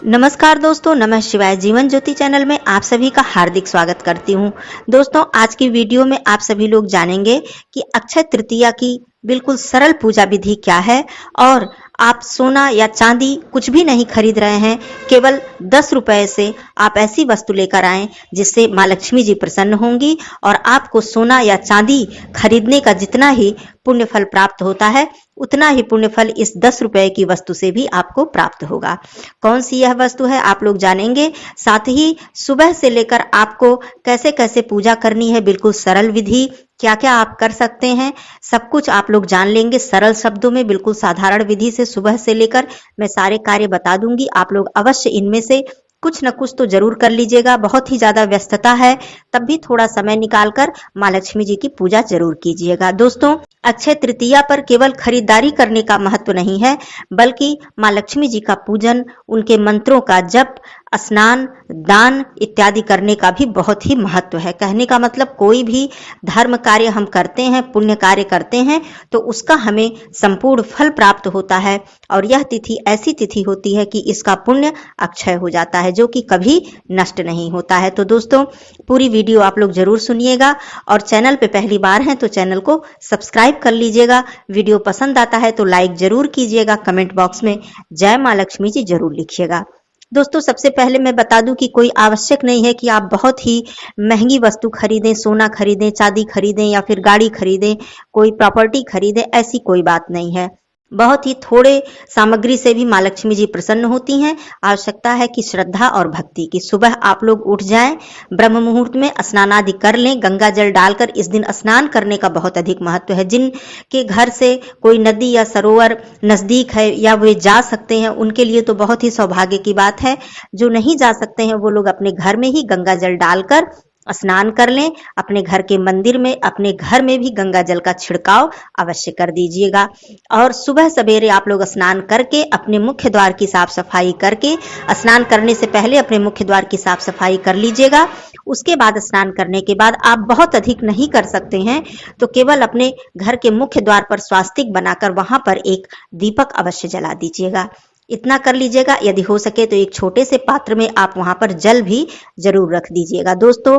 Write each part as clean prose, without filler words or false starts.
नमस्कार दोस्तों, नमः शिवाय। जीवन ज्योति चैनल में आप सभी का हार्दिक स्वागत करती हूँ। दोस्तों, आज की वीडियो में आप सभी लोग जानेंगे कि अक्षय तृतीया की बिल्कुल सरल पूजा विधि क्या है और आप सोना या चांदी कुछ भी नहीं खरीद रहे हैं, केवल 10 रुपए से आप ऐसी वस्तु लेकर आएं जिससे माँ लक्ष्मी जी प्रसन्न होंगी और आपको सोना या चांदी खरीदने का जितना ही पुण्य फल प्राप्त होता है उतना ही पुण्य फल इस 10 रुपए की वस्तु से भी आपको प्राप्त होगा। कौन सी यह वस्तु है आप लोग जानेंगे। साथ ही सुबह से लेकर आपको कैसे कैसे पूजा करनी है, बिल्कुल सरल विधि, क्या क्या आप कर सकते हैं, सब कुछ आप लोग जान लेंगे सरल शब्दों में, बिल्कुल साधारण विधि से। सुबह से लेकर मैं सारे कार्य बता दूंगी, आप लोग अवश्य इनमें से कुछ न कुछ तो जरूर कर लीजिएगा। बहुत ही ज्यादा व्यस्तता है, तब भी थोड़ा समय निकालकर माँ लक्ष्मी जी की पूजा जरूर कीजिएगा। दोस्तों, अक्षय तृतीया पर केवल खरीदारी करने का महत्व नहीं है, बल्कि माँ लक्ष्मी जी का पूजन, उनके मंत्रों का जप, स्नान, दान इत्यादि करने का भी बहुत ही महत्व है। कहने का मतलब कोई भी धर्म कार्य हम करते हैं, पुण्य कार्य करते हैं, तो उसका हमें संपूर्ण फल प्राप्त होता है और यह तिथि ऐसी तिथि होती है कि इसका पुण्य अक्षय हो जाता है, जो कि कभी नष्ट नहीं होता है। तो दोस्तों, पूरी वीडियो आप लोग जरूर सुनिएगा और चैनल पे पहली बार हैं तो चैनल को सब्सक्राइब कर लीजिएगा। वीडियो पसंद आता है तो लाइक जरूर कीजिएगा। कमेंट बॉक्स में जय माँ लक्ष्मी जी जरूर लिखिएगा। दोस्तों, सबसे पहले मैं बता दूं कि कोई आवश्यक नहीं है कि आप बहुत ही महंगी वस्तु खरीदें, सोना खरीदें, चांदी खरीदें या फिर गाड़ी खरीदें, कोई प्रॉपर्टी खरीदें, ऐसी कोई बात नहीं है। बहुत ही थोड़े सामग्री से भी माँ लक्ष्मी जी प्रसन्न होती हैं। आवश्यकता है कि श्रद्धा और भक्ति की। सुबह आप लोग उठ जाएं, ब्रह्म मुहूर्त में स्नान आदि कर लें। गंगा जल डालकर इस दिन स्नान करने का बहुत अधिक महत्व है। जिनके घर से कोई नदी या सरोवर नजदीक है या वे जा सकते हैं, उनके लिए तो बहुत ही सौभाग्य की बात है। जो नहीं जा सकते हैं वो लोग अपने घर में ही गंगा जल डालकर स्नान कर लें। अपने घर के मंदिर में, अपने घर में भी गंगा जल का छिड़काव अवश्य कर दीजिएगा। और सुबह सवेरे आप लोग स्नान करके अपने मुख्य द्वार की साफ सफाई करके, स्नान करने से पहले अपने मुख्य द्वार की साफ सफाई कर लीजिएगा। उसके बाद स्नान करने के बाद आप बहुत अधिक नहीं कर सकते हैं तो केवल अपने घर के मुख्य द्वार पर स्वास्तिक बनाकर वहां पर एक दीपक अवश्य जला दीजिएगा। इतना कर लीजिएगा। यदि हो सके तो एक छोटे से पात्र में आप वहां पर जल भी जरूर रख दीजिएगा। दोस्तों,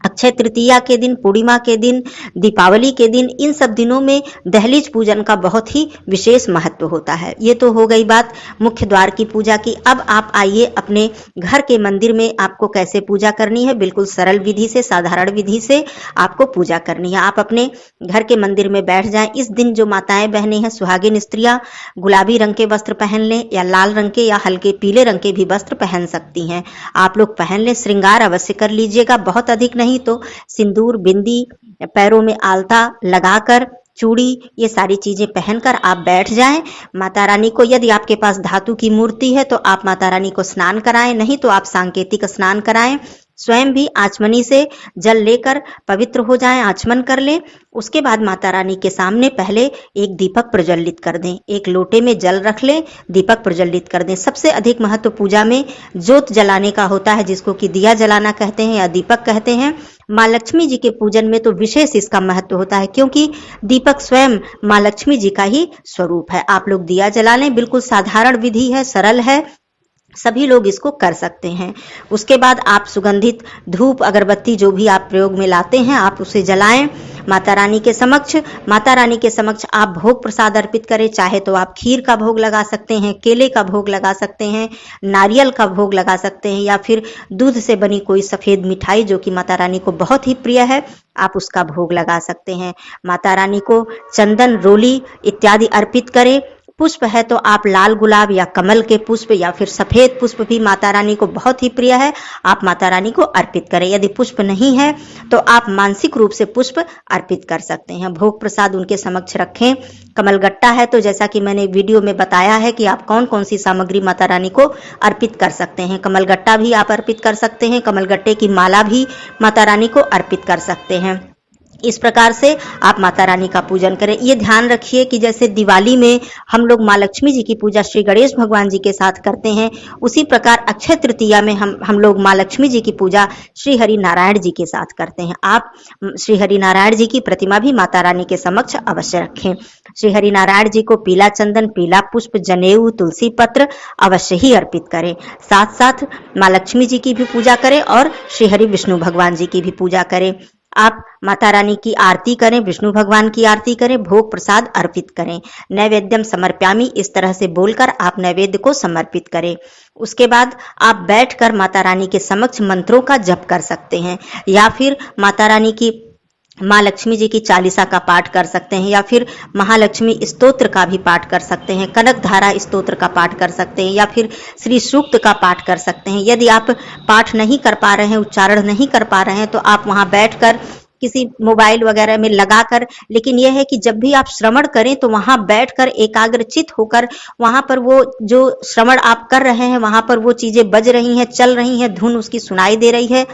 अक्षय तृतीया के दिन, पूर्णिमा के दिन, दीपावली के दिन, इन सब दिनों में दहलीज पूजन का बहुत ही विशेष महत्व होता है। ये तो हो गई बात मुख्य द्वार की पूजा की। अब आप आइए अपने घर के मंदिर में आपको कैसे पूजा करनी है। बिल्कुल सरल विधि से, साधारण विधि से आपको पूजा करनी है। आप अपने घर के मंदिर में बैठ जाएं। इस दिन जो माताएं बहनें हैं, सुहागिन स्त्रियां, गुलाबी रंग के वस्त्र पहन लें या लाल रंग के या हल्के पीले रंग के भी वस्त्र पहन सकती हैं। आप लोग पहन लें। श्रृंगार अवश्य कर लीजिएगा, बहुत अधिक नहीं तो सिंदूर, बिंदी, पैरों में आलता लगाकर, चूड़ी, ये सारी चीजें पहनकर आप बैठ जाएं। माता रानी को, यदि आपके पास धातु की मूर्ति है तो आप माता रानी को स्नान कराएं, नहीं तो आप सांकेतिक स्नान कराएं। स्वयं भी आचमनी से जल लेकर पवित्र हो जाएं, आचमन कर लें। उसके बाद माता रानी के सामने पहले एक दीपक प्रज्वलित कर दें। एक लोटे में जल रख लें, दीपक प्रज्वलित कर दें। सबसे अधिक महत्व पूजा में ज्योत जलाने का होता है, जिसको कि दिया जलाना कहते हैं या दीपक कहते हैं। माँ लक्ष्मी जी के पूजन में तो विशेष इसका महत्व होता है, क्योंकि दीपक स्वयं माँ लक्ष्मी जी का ही स्वरूप है। आप लोग दिया जला लें। बिल्कुल साधारण विधि है, सरल है, सभी लोग इसको कर सकते हैं। उसके बाद आप सुगंधित धूप, अगरबत्ती जो भी आप प्रयोग में लाते हैं, आप उसे जलाएं माता रानी के समक्ष। माता रानी के समक्ष आप भोग प्रसाद अर्पित करें। चाहे तो आप खीर का भोग लगा सकते हैं, केले का भोग लगा सकते हैं, नारियल का भोग लगा सकते हैं, या फिर दूध से बनी कोई सफेद मिठाई जो कि माता रानी को बहुत ही प्रिय है, आप उसका भोग लगा सकते हैं। माता रानी को चंदन, रोली इत्यादि अर्पित करें। पुष्प है तो आप लाल गुलाब या कमल के पुष्प या फिर सफेद पुष्प भी माता रानी को बहुत ही प्रिय है, आप माता रानी को अर्पित करें। यदि पुष्प नहीं है तो आप मानसिक रूप से पुष्प अर्पित कर सकते हैं। भोग प्रसाद उनके समक्ष रखें। कमलगट्टा है तो जैसा कि मैंने वीडियो में बताया है कि आप कौन कौन सी सामग्री माता रानी को अर्पित कर सकते हैं। कमलगट्टा भी आप अर्पित कर सकते हैं। कमलगट्टे की माला भी माता रानी को अर्पित कर सकते हैं। इस प्रकार से आप माता रानी का पूजन करें। ये ध्यान रखिए कि जैसे दिवाली में हम लोग माँ लक्ष्मी जी की पूजा श्री गणेश भगवान जी के साथ करते हैं, उसी प्रकार अक्षय तृतीया में हम लोग माँ लक्ष्मी जी की पूजा श्री हरि नारायण जी के साथ करते हैं। आप श्री हरि नारायण जी की प्रतिमा भी माता रानी के समक्ष अवश्य रखें। श्री हरि नारायण जी को पीला चंदन, पीला पुष्प, जनेऊ, तुलसी पत्र अवश्य ही अर्पित करें। साथ साथ माँ लक्ष्मी जी की भी पूजा करें और श्री हरि विष्णु भगवान जी की भी पूजा करें। आप माता रानी की आरती करें, विष्णु भगवान की आरती करें, भोग प्रसाद अर्पित करें। नैवेद्यम समर्प्यामि इस तरह से बोलकर आप नैवेद्य को समर्पित करें। उसके बाद आप बैठकर माता रानी के समक्ष मंत्रों का जप कर सकते हैं, या फिर माता रानी की माँ लक्ष्मी जी की चालीसा का पाठ कर सकते हैं, या फिर महालक्ष्मी स्तोत्र का भी पाठ कर सकते हैं, कनक धारा स्तोत्र का पाठ कर सकते हैं, या फिर श्री सूक्त का पाठ कर सकते हैं। यदि आप पाठ नहीं कर पा रहे हैं, उच्चारण नहीं कर पा रहे हैं, तो आप वहां बैठकर किसी मोबाइल वगैरह में लगाकर, लेकिन यह है कि जब भी आप श्रवण करें तो वहां बैठकर एकाग्रचित होकर वहां पर वो जो श्रवण आप कर रहे हैं वहां पर वो चीजें बज रही हैं, चल रही हैं, धुन उसकी सुनाई दे रही है,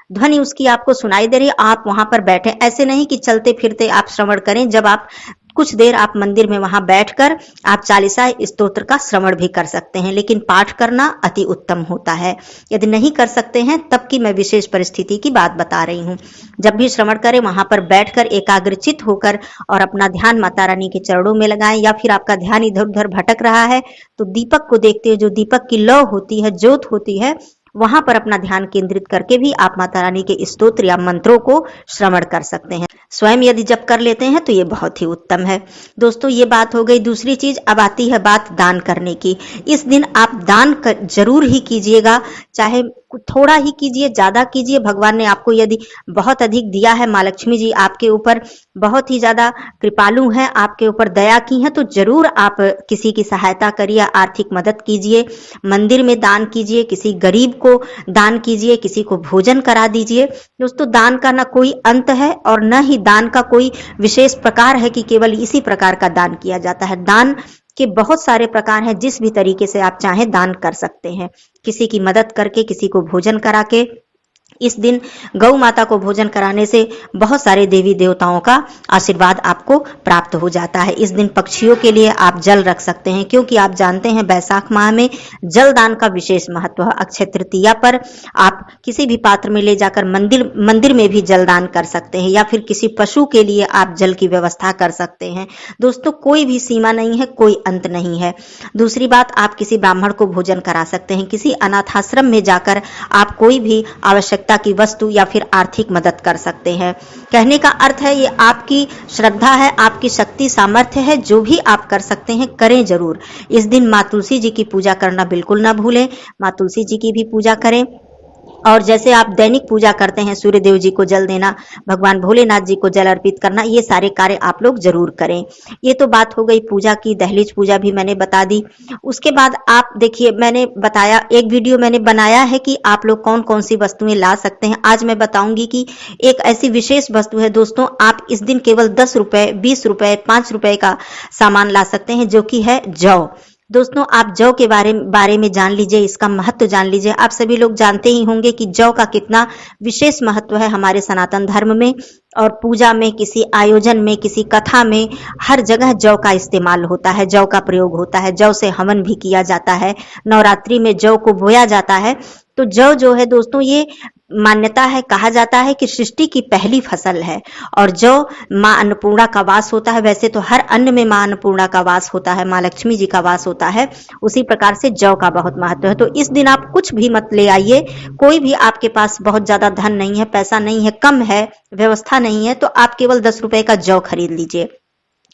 ध्वनि उसकी आपको सुनाई दे रही है, आप वहां पर बैठे। ऐसे नहीं कि चलते फिरते आप श्रवण करें। जब आप कुछ देर आप मंदिर में वहां बैठकर आप चालीसा स्तोत्र का श्रवण भी कर सकते हैं, लेकिन पाठ करना अति उत्तम होता है। यदि नहीं कर सकते हैं तब की मैं विशेष परिस्थिति की बात बता रही हूँ। जब भी श्रवण करें वहां पर बैठकर एकाग्रचित होकर और अपना ध्यान माता रानी के चरणों में लगाएं, या फिर आपका ध्यान इधर उधर भटक रहा है तो दीपक को देखते हुए, जो दीपक की लौ होती है, ज्योत होती है, वहां पर अपना ध्यान केंद्रित करके भी आप माता रानी के स्तोत्र या मंत्रों को श्रवण कर सकते हैं। स्वयं यदि जप कर लेते हैं तो ये बहुत ही उत्तम है। दोस्तों, ये बात हो गई। दूसरी चीज अब आती है बात दान करने की। इस दिन आप दान जरूर ही कीजिएगा, चाहे थोड़ा ही कीजिए, ज्यादा कीजिए। भगवान ने आपको यदि बहुत अधिक दिया है, माँ लक्ष्मी जी आपके ऊपर बहुत ही ज्यादा कृपालु हैं, आपके ऊपर दया की हैं, तो जरूर आप किसी की सहायता करिए, आर्थिक मदद कीजिए, मंदिर में दान कीजिए, किसी गरीब को दान कीजिए, किसी को भोजन करा दीजिए। दोस्तों, दान का ना कोई अंत है और न ही दान का कोई विशेष प्रकार है कि केवल इसी प्रकार का दान किया जाता है। दान के बहुत सारे प्रकार हैं, जिस भी तरीके से आप चाहें दान कर सकते हैं। किसी की मदद करके, किसी को भोजन करा के। इस दिन गौ माता को भोजन कराने से बहुत सारे देवी देवताओं का आशीर्वाद आपको प्राप्त हो जाता है। इस दिन पक्षियों के लिए आप जल रख सकते हैं, क्योंकि आप जानते हैं वैशाख माह में जल दान का विशेष महत्व है। अक्षय तृतीया पर आप किसी भी पात्र में ले जाकर मंदिर में भी जल दान कर सकते हैं, या फिर किसी पशु के लिए आप जल की व्यवस्था कर सकते हैं। दोस्तों, कोई भी सीमा नहीं है, कोई अंत नहीं है। दूसरी बात, आप किसी ब्राह्मण को भोजन करा सकते हैं। किसी अनाथाश्रम में जाकर आप कोई भी आवश्यकता की वस्तु या फिर आर्थिक मदद कर सकते हैं। कहने का अर्थ है, ये आपकी श्रद्धा है, आपकी शक्ति सामर्थ्य है, जो भी आप कर सकते हैं करें जरूर। इस दिन माँ तुलसी जी की पूजा करना बिल्कुल ना भूलें। माँ तुलसी जी की भी पूजा करें। और जैसे आप दैनिक पूजा करते हैं, सूर्य देव जी को जल देना, भगवान भोलेनाथ जी को जल अर्पित करना, ये सारे कार्य आप लोग जरूर करें। ये तो बात हो गई पूजा की। दहलीज पूजा भी मैंने बता दी। उसके बाद आप देखिए, मैंने बताया, एक वीडियो मैंने बनाया है कि आप लोग कौन कौन सी वस्तुएं ला सकते हैं। आज मैं बताऊंगी कि एक ऐसी विशेष वस्तु है दोस्तों, आप इस दिन केवल 10 रुपए, 20 रुपए, 5 रुपए का सामान ला सकते हैं, जो कि है जौ। दोस्तों, आप जौ के बारे में जान लीजिए, इसका महत्व जान लीजिए। आप सभी लोग जानते ही होंगे कि जौ का कितना विशेष महत्व है हमारे सनातन धर्म में, और पूजा में, किसी आयोजन में, किसी कथा में, हर जगह जौ का इस्तेमाल होता है, जौ का प्रयोग होता है। जौ से हवन भी किया जाता है, नवरात्रि में जौ को बोया जाता है। तो जौ जो है दोस्तों, ये मान्यता है, कहा जाता है कि सृष्टि की पहली फसल है, और जौ माँ अन्नपूर्णा का वास होता है। वैसे तो हर अन्न में माँ अन्नपूर्णा का वास होता है, माँ लक्ष्मी जी का वास होता है, उसी प्रकार से जौ का बहुत महत्व है। तो इस दिन आप कुछ भी मत ले आइए। कोई भी आपके पास बहुत ज्यादा धन नहीं है, पैसा नहीं है, कम है, व्यवस्था नहीं है, तो आप केवल 10 रुपए का जौ खरीद लीजिए।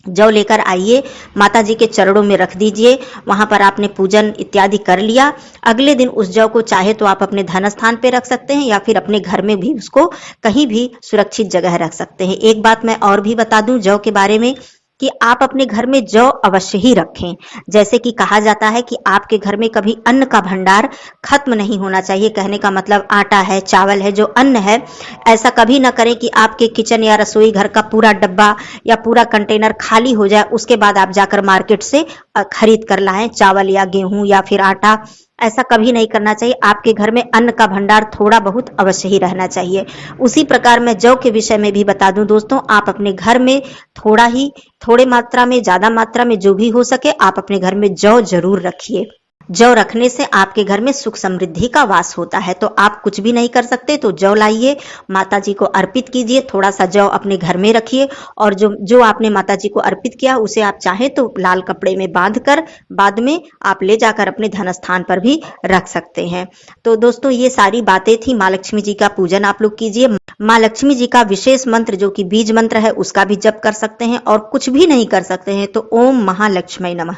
जौ लेकर आइए, माता जी के चरणों में रख दीजिए। वहां पर आपने पूजन इत्यादि कर लिया। अगले दिन उस जौ को चाहे तो आप अपने धन स्थान पे रख सकते हैं, या फिर अपने घर में भी उसको कहीं भी सुरक्षित जगह रख सकते हैं। एक बात मैं और भी बता दूं जौ के बारे में, कि आप अपने घर में जौ अवश्य ही रखें। जैसे कि कहा जाता है कि आपके घर में कभी अन्न का भंडार खत्म नहीं होना चाहिए। कहने का मतलब आटा है, चावल है, जो अन्न है, ऐसा कभी ना करें कि आपके किचन या रसोई घर का पूरा डब्बा या पूरा कंटेनर खाली हो जाए, उसके बाद आप जाकर मार्केट से खरीद कर लाएं चावल या गेहूं या फिर आटा। ऐसा कभी नहीं करना चाहिए। आपके घर में अन्न का भंडार थोड़ा बहुत अवश्य ही रहना चाहिए। उसी प्रकार मैं जौ के विषय में भी बता दूं दोस्तों, आप अपने घर में थोड़े मात्रा में, ज्यादा मात्रा में, जो भी हो सके आप अपने घर में जौ जरूर रखिए। जौ रखने से आपके घर में सुख समृद्धि का वास होता है। तो आप कुछ भी नहीं कर सकते तो जौ लाइए, माता जी को अर्पित कीजिए, थोड़ा सा जौ अपने घर में रखिए और जो जो आपने माता जी को अर्पित किया उसे आप चाहें तो लाल कपड़े में बांध कर बाद में आप ले जाकर अपने धन स्थान पर भी रख सकते हैं। तो दोस्तों ये सारी बातें थी। माँ लक्ष्मी जी का पूजन आप लोग कीजिए। माँ लक्ष्मी जी का विशेष मंत्र जो कि बीज मंत्र है उसका भी जप कर सकते हैं, और कुछ भी नहीं कर सकते हैं तो ओम महालक्ष्मी नमः,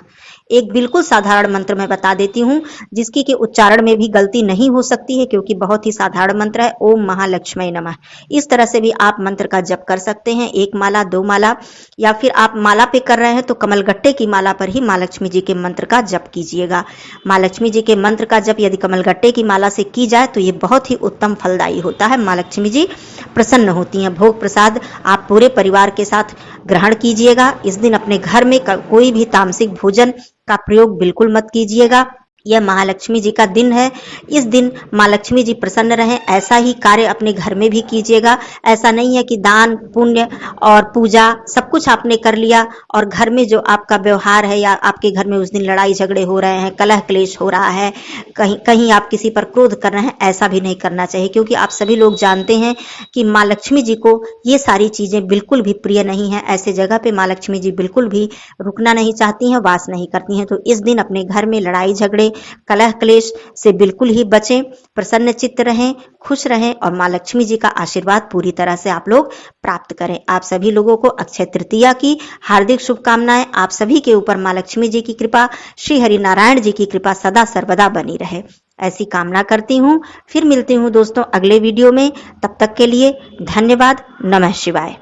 एक बिल्कुल साधारण मंत्र मैं बता देती हूँ जिसकी के उच्चारण में भी गलती नहीं हो सकती है क्योंकि बहुत ही साधारण मंत्र है, ओम महालक्ष्मी नमः। इस तरह से भी आप मंत्र का जप कर सकते हैं, 1 माला 2 माला, या फिर आप माला पे कर रहे हैं तो कमलगट्टे की माला पर ही माँ लक्ष्मी जी के मंत्र का जप कीजिएगा। माँ लक्ष्मी जी के मंत्र का जप यदि कमलगट्टे की माला से की जाए तो ये बहुत ही उत्तम फलदायी होता है। माँ लक्ष्मी जी प्रसन्न होती हैं। भोग प्रसाद आप पूरे परिवार के साथ ग्रहण कीजिएगा। इस दिन अपने घर में कोई भी तामसिक भोजन का प्रयोग बिल्कुल मत कीजिएगा। यह महालक्ष्मी जी का दिन है। इस दिन माँ लक्ष्मी जी प्रसन्न रहें ऐसा ही कार्य अपने घर में भी कीजिएगा। ऐसा नहीं है कि दान पुण्य और पूजा सब कुछ आपने कर लिया और घर में जो आपका व्यवहार है या आपके घर में उस दिन लड़ाई झगड़े हो रहे हैं, कलह क्लेश हो रहा है, कहीं आप किसी पर क्रोध कर रहे हैं, ऐसा भी नहीं करना चाहिए क्योंकि आप सभी लोग जानते हैं कि माँ लक्ष्मी जी को ये सारी चीजें बिल्कुल भी प्रिय नहीं है। ऐसे जगह पे माँ लक्ष्मी जी बिल्कुल भी रुकना नहीं चाहती हैं, वास नहीं करती हैं। तो इस दिन अपने घर में लड़ाई झगड़े कलह क्लेश से बिल्कुल ही बचें, प्रसन्न चित्त रहें, खुश रहें और माँ लक्ष्मी जी का आशीर्वाद पूरी तरह से आप लोग प्राप्त करें। आप सभी लोगों को अक्षय तृतीया की हार्दिक शुभकामनाएं। आप सभी के ऊपर माँ लक्ष्मी जी की कृपा, श्री हरि नारायण जी की कृपा सदा सर्वदा बनी रहे, ऐसी कामना करती हूँ। फिर मिलती हूँ दोस्तों अगले वीडियो में। तब तक के लिए धन्यवाद। नमः शिवाय।